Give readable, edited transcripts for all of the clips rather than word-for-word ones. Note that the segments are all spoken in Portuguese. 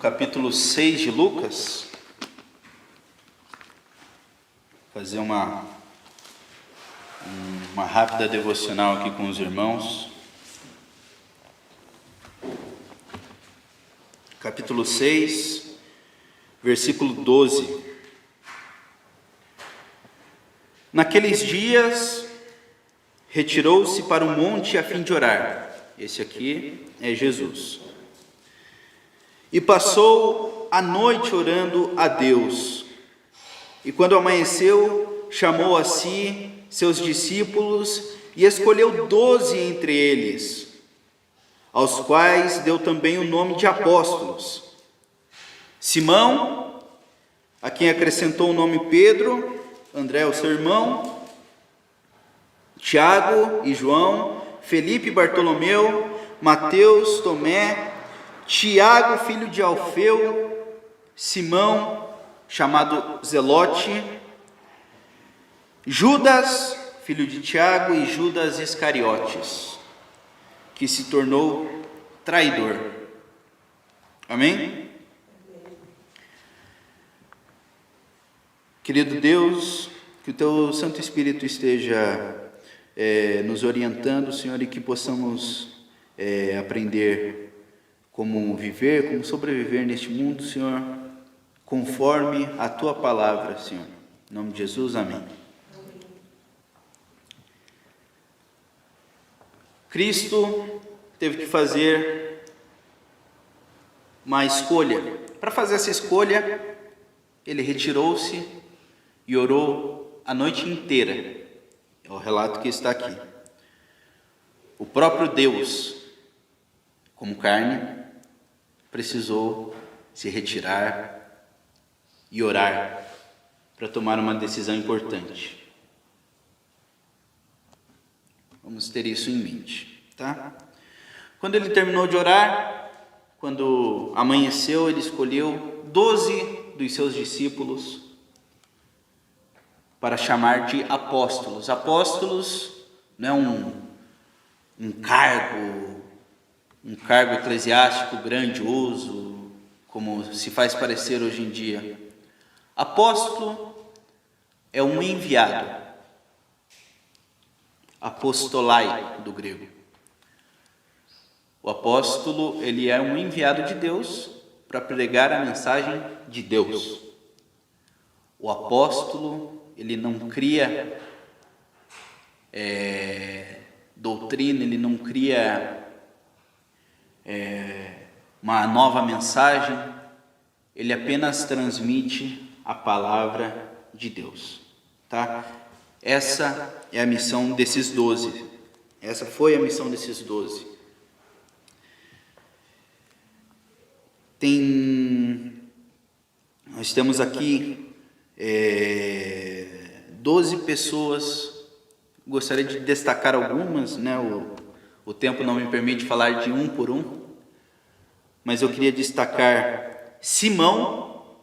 capítulo 6 de Lucas, fazer uma rápida devocional aqui com os irmãos. Capítulo 6, versículo 12. Naqueles dias, retirou-se para um monte a fim de orar. Esse aqui é Jesus. E passou a noite orando a Deus. E quando amanheceu, chamou a si seus discípulos e escolheu 12 entre eles, aos quais deu também o nome de apóstolos. Simão, a quem acrescentou o nome Pedro, André, o seu irmão, Tiago e João, Felipe e Bartolomeu, Mateus, Tomé, Tiago, filho de Alfeu, Simão, chamado Zelote, Judas, filho de Tiago, e Judas Iscariotes, que se tornou traidor. Amém? Querido Deus, que o Teu Santo Espírito esteja nos orientando, Senhor, e que possamos aprender como viver, como sobreviver neste mundo, Senhor, conforme a Tua palavra, Senhor. Em nome de Jesus, amém. Cristo teve que fazer uma escolha. Para fazer essa escolha, Ele retirou-se e orou a noite inteira. É o relato que está aqui. O próprio Deus, como carne, precisou se retirar e orar para tomar uma decisão importante. Vamos ter isso em mente, tá? Quando ele terminou de orar, quando amanheceu, ele escolheu 12 dos seus discípulos para chamar de apóstolos. Apóstolos não é um cargo eclesiástico grandioso, como se faz parecer hoje em dia. Apóstolo é um enviado. Apostolai, do grego. O apóstolo, ele é um enviado de Deus para pregar a mensagem de Deus. O apóstolo, ele não cria doutrina, ele não cria uma nova mensagem, ele apenas transmite a palavra de Deus, tá? Essa é a missão desses 12. Essa foi a missão desses 12. Nós temos aqui 12 pessoas. Gostaria de destacar algumas, né? O tempo não me permite falar de um por um, mas eu queria destacar Simão,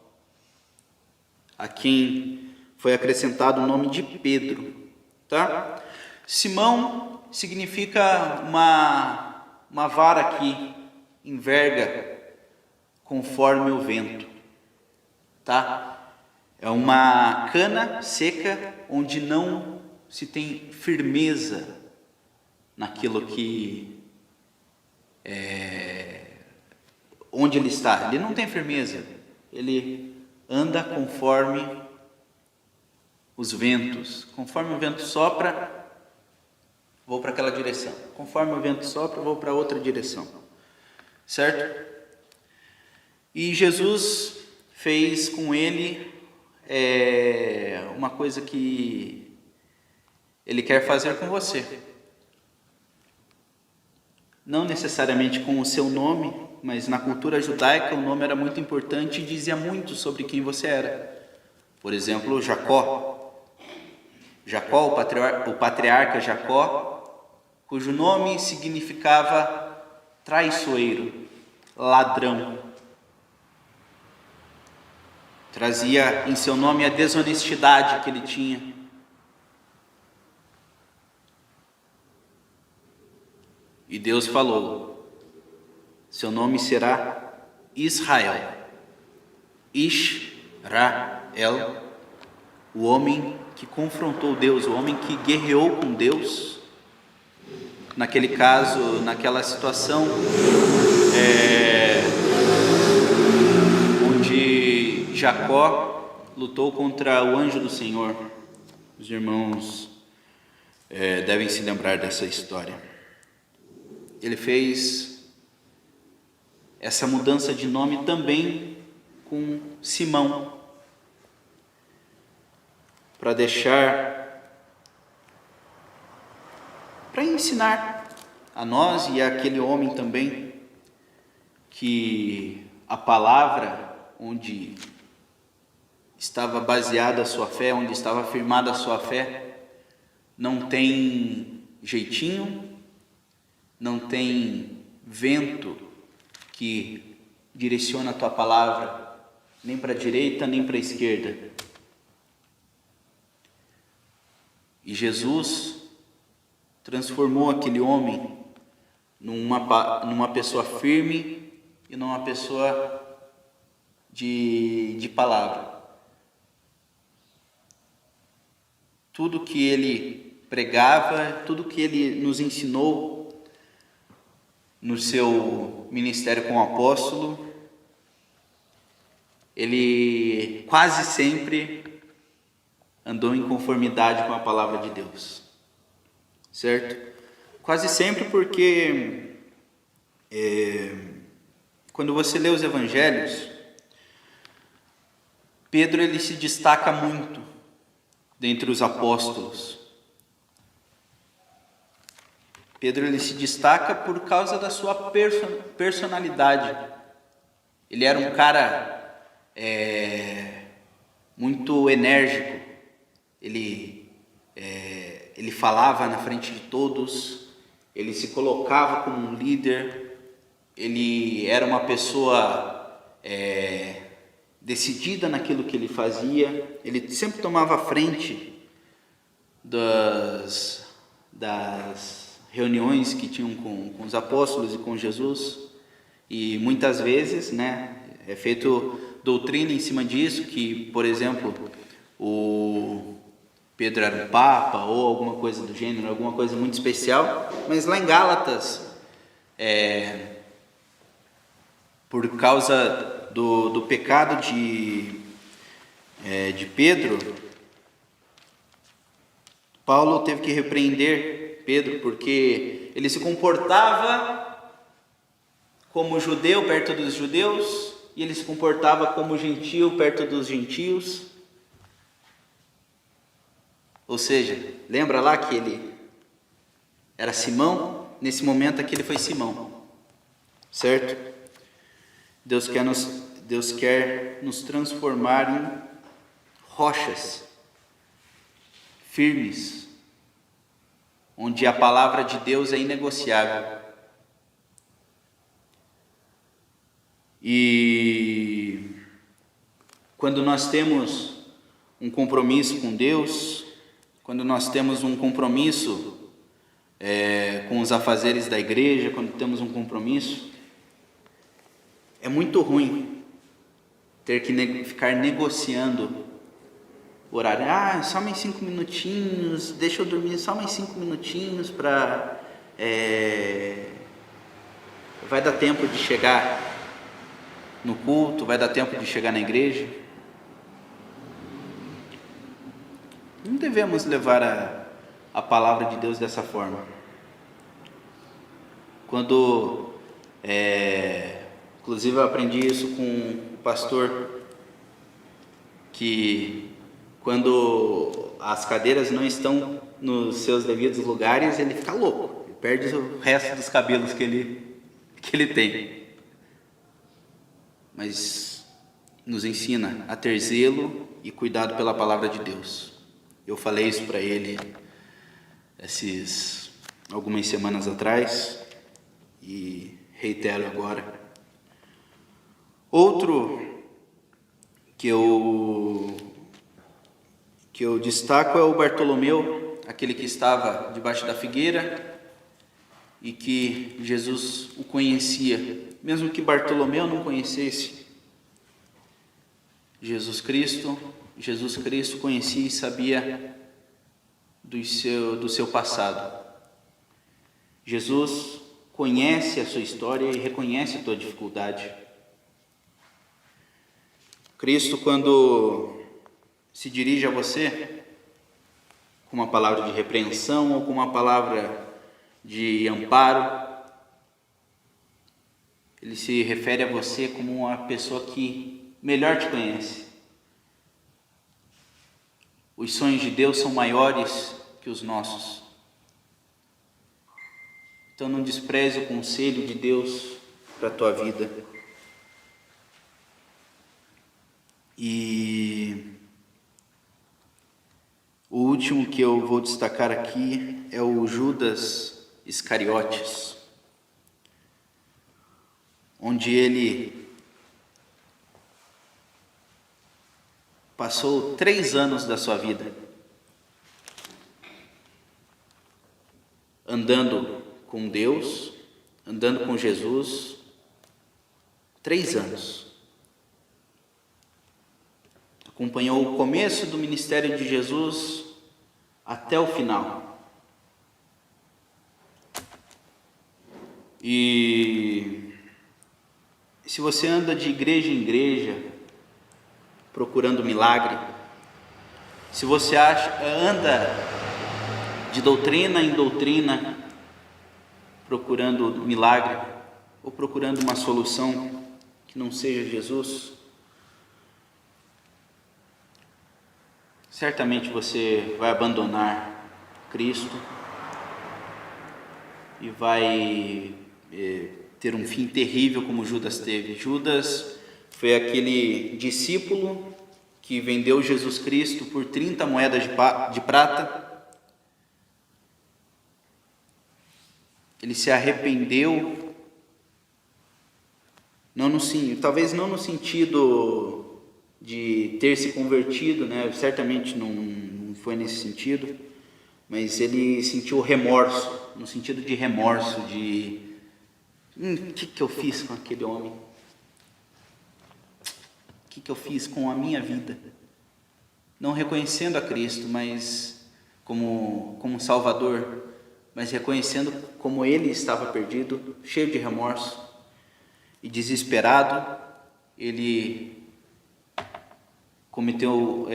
a quem foi acrescentado o nome de Pedro, tá? Simão significa uma vara que enverga conforme o vento, tá? É uma cana seca onde não se tem firmeza naquilo que onde ele está. Ele não tem firmeza, ele anda conforme os ventos. Conforme o vento sopra, vou para aquela direção. Conforme o vento sopra, vou para outra direção. Certo? E Jesus fez com ele uma coisa que Ele quer fazer com você. Não necessariamente com o seu nome, mas na cultura judaica o nome era muito importante e dizia muito sobre quem você era. Por exemplo, Jacó. Jacó, o patriarca Jacó, cujo nome significava traiçoeiro, ladrão. Trazia em seu nome a desonestidade que ele tinha. E Deus falou: seu nome será Israel. Israel, o homem que confrontou Deus, o homem que guerreou com Deus. Naquele caso, naquela situação, onde Jacó lutou contra o anjo do Senhor. Os irmãos devem se lembrar dessa história. Ele fez essa mudança de nome também com Simão, para ensinar a nós e àquele homem também, que a palavra onde estava baseada a sua fé, onde estava firmada a sua fé, não tem jeitinho, não tem vento que direciona a tua palavra, nem para a direita, nem para a esquerda. E Jesus transformou aquele homem numa pessoa firme e numa pessoa de palavra. Tudo que ele pregava, tudo que ele nos ensinou no seu ministério como apóstolo, ele quase sempre andou em conformidade com a palavra de Deus, certo? Quase sempre, porque quando você lê os evangelhos, Pedro ele se destaca muito dentre os apóstolos. Pedro ele se destaca por causa da sua personalidade. Ele era um cara muito enérgico. Ele falava na frente de todos, ele se colocava como um líder, ele era uma pessoa decidida naquilo que ele fazia, ele sempre tomava a frente das reuniões que tinham com os apóstolos e com Jesus, e muitas vezes, é feito doutrina em cima disso, que, por exemplo, o Pedro era um papa ou alguma coisa do gênero, alguma coisa muito especial, mas lá em Gálatas, por causa do pecado de Pedro, Paulo teve que repreender Pedro, porque ele se comportava como judeu perto dos judeus, e ele se comportava como gentio perto dos gentios. Ou seja, lembra lá que ele era Simão? Nesse momento aqui ele foi Simão, certo? Deus quer nos transformar em rochas firmes, onde a palavra de Deus é inegociável. E quando nós temos um compromisso com Deus, quando nós temos um compromisso com os afazeres da igreja, quando temos um compromisso, é muito ruim ter que ficar negociando o horário. Só mais 5 minutinhos, deixa eu dormir só mais 5 minutinhos para... vai dar tempo de chegar no culto, vai dar tempo de chegar na igreja. Não devemos levar a palavra de Deus dessa forma. Inclusive eu aprendi isso com o pastor, que quando as cadeiras não estão nos seus devidos lugares, ele fica louco, ele perde o resto dos cabelos que ele tem. Mas nos ensina a ter zelo e cuidado pela palavra de Deus. Eu falei isso para ele algumas semanas atrás e reitero agora. Outro que eu destaco é o Bartolomeu, aquele que estava debaixo da figueira e que Jesus o conhecia, mesmo que Bartolomeu não conhecesse. Jesus Cristo conhecia e sabia do seu passado. Jesus conhece a sua história e reconhece a tua dificuldade. Cristo, quando se dirige a você com uma palavra de repreensão ou com uma palavra de amparo, ele se refere a você como uma pessoa que melhor te conhece. Os sonhos de Deus são maiores que os nossos. Então não despreze o conselho de Deus para a tua vida. E o último que eu vou destacar aqui é o Judas Iscariotes, onde ele passou 3 anos da sua vida andando com Deus, andando com Jesus, 3 anos. Acompanhou o começo do ministério de Jesus até o final. E se você anda de igreja em igreja procurando milagre, se você anda de doutrina em doutrina procurando milagre ou procurando uma solução que não seja Jesus, certamente você vai abandonar Cristo e vai ter um fim terrível como Judas teve. Judas foi aquele discípulo que vendeu Jesus Cristo por 30 moedas de prata. Ele se arrependeu, talvez não no sentido de ter se convertido, né? Certamente não foi nesse sentido, mas ele sentiu remorso, no sentido de remorso, de o que eu fiz com aquele homem? O que eu fiz com a minha vida? Não reconhecendo a Cristo, mas como Salvador, mas reconhecendo como ele estava perdido, cheio de remorso e desesperado, ele cometeu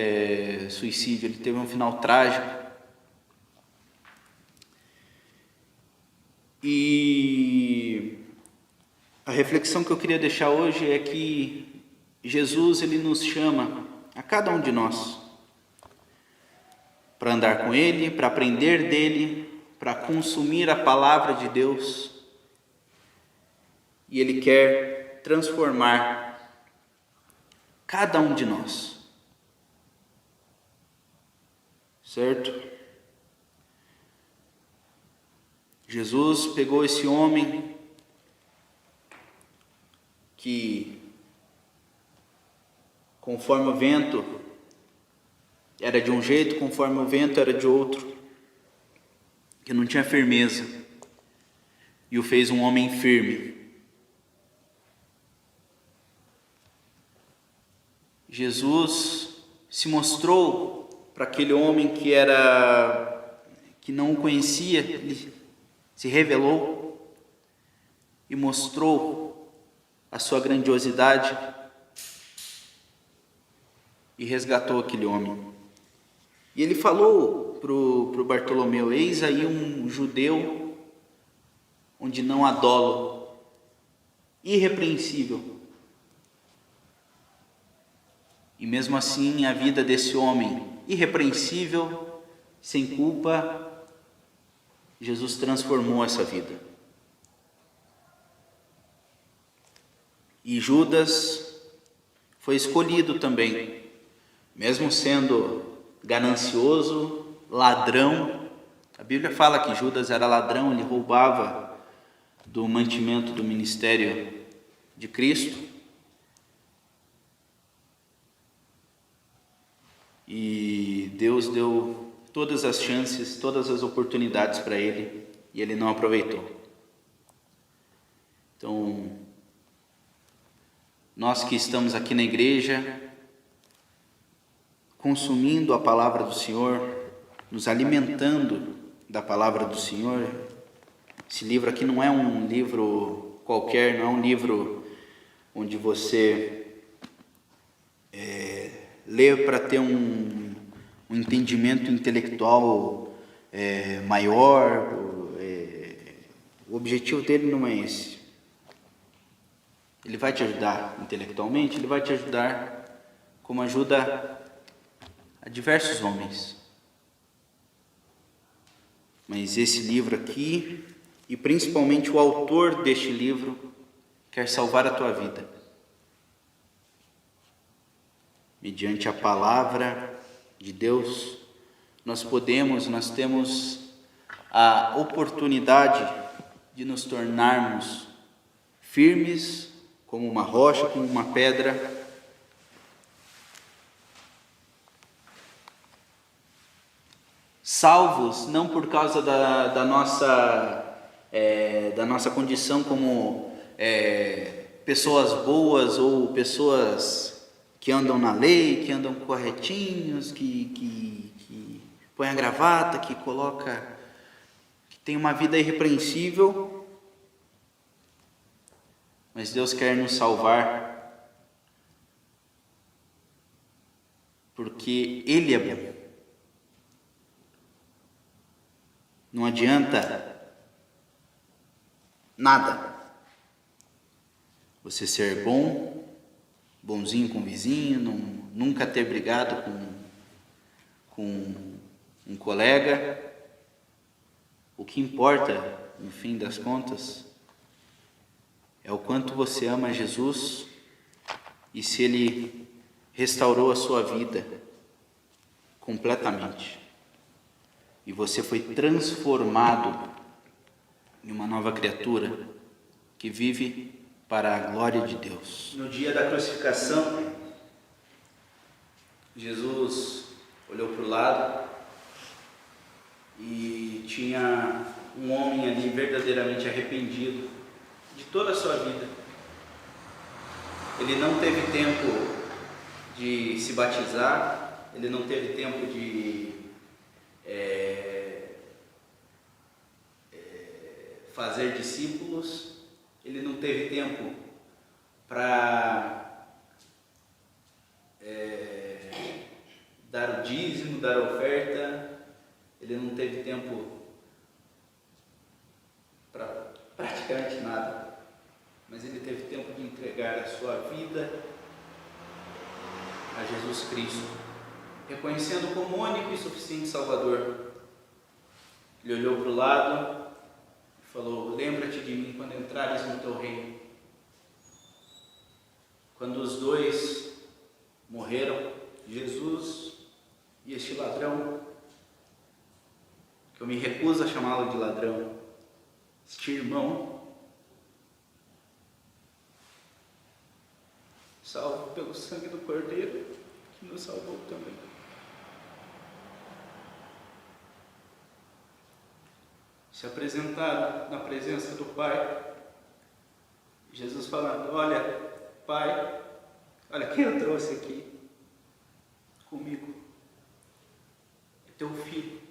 suicídio. Ele teve um final trágico. E a reflexão que eu queria deixar hoje é que Jesus, ele nos chama, a cada um de nós, para andar com ele, para aprender dele, para consumir a palavra de Deus. E ele quer transformar cada um de nós. Certo? Jesus pegou esse homem que, conforme o vento era de um jeito, conforme o vento era de outro, que não tinha firmeza, e o fez um homem firme. Jesus se mostrou para aquele homem que não o conhecia, ele se revelou e mostrou a sua grandiosidade e resgatou aquele homem. E ele falou para o Bartolomeu: eis aí um judeu onde não há dolo, irrepreensível. E mesmo assim a vida desse homem irrepreensível, sem culpa, Jesus transformou essa vida. E Judas foi escolhido também, mesmo sendo ganancioso, ladrão. A Bíblia fala que Judas era ladrão, ele roubava do mantimento do ministério de Cristo. E Deus deu todas as chances, todas as oportunidades para ele, e ele não aproveitou. Então, nós que estamos aqui na igreja, consumindo a palavra do Senhor, nos alimentando da palavra do Senhor. Esse livro aqui não é um livro qualquer, não é um livro onde você lê para ter um entendimento intelectual maior. O objetivo dele não é esse. Ele vai te ajudar intelectualmente, ele vai te ajudar como ajuda a diversos homens. Mas esse livro aqui, e principalmente o autor deste livro, quer salvar a tua vida. Mediante a palavra de Deus, nós temos a oportunidade de nos tornarmos firmes como uma rocha, como uma pedra, salvos não por causa da nossa condição como pessoas boas ou pessoas que andam na lei, que andam corretinhos, que põem a gravata, que tem uma vida irrepreensível, mas Deus quer nos salvar porque Ele é bom. Não adianta nada você ser bonzinho com o vizinho, nunca ter brigado com um colega. O que importa, no fim das contas, é o quanto você ama Jesus e se Ele restaurou a sua vida completamente. E você foi transformado em uma nova criatura que vive para a glória de Deus. No dia da crucificação, Jesus olhou para o lado e tinha um homem ali verdadeiramente arrependido de toda a sua vida. Ele não teve tempo de se batizar, ele não teve tempo de fazer discípulos, ele não teve tempo para dar o dízimo, dar a oferta, ele não teve tempo para praticamente nada, mas ele teve tempo de entregar a sua vida a Jesus Cristo, reconhecendo como único e suficiente Salvador. Ele olhou para o lado e falou: lembra-te de mim quando entrares no teu reino. Quando os dois morreram, Jesus e este ladrão, que eu me recuso a chamá-lo de ladrão, este irmão, salvo pelo sangue do Cordeiro, que nos salvou também. Se apresentaram na presença do Pai, Jesus falando: olha, Pai, olha quem eu trouxe aqui comigo, é teu filho,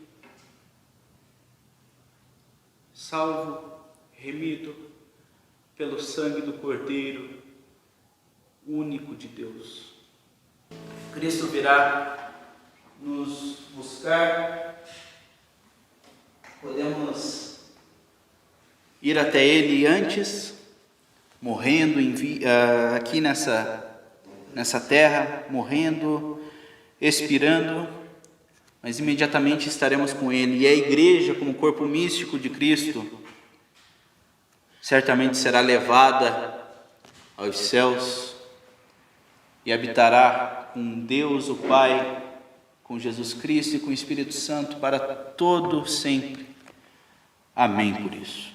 salvo, remido pelo sangue do Cordeiro, único de Deus. Cristo virá nos buscar, podemos ir até Ele antes, morrendo aqui nessa terra, morrendo, expirando, mas imediatamente estaremos com Ele. E a igreja, como corpo místico de Cristo, certamente será levada aos céus e habitará com Deus o Pai, com Jesus Cristo e com o Espírito Santo para todo sempre. Amém por isso.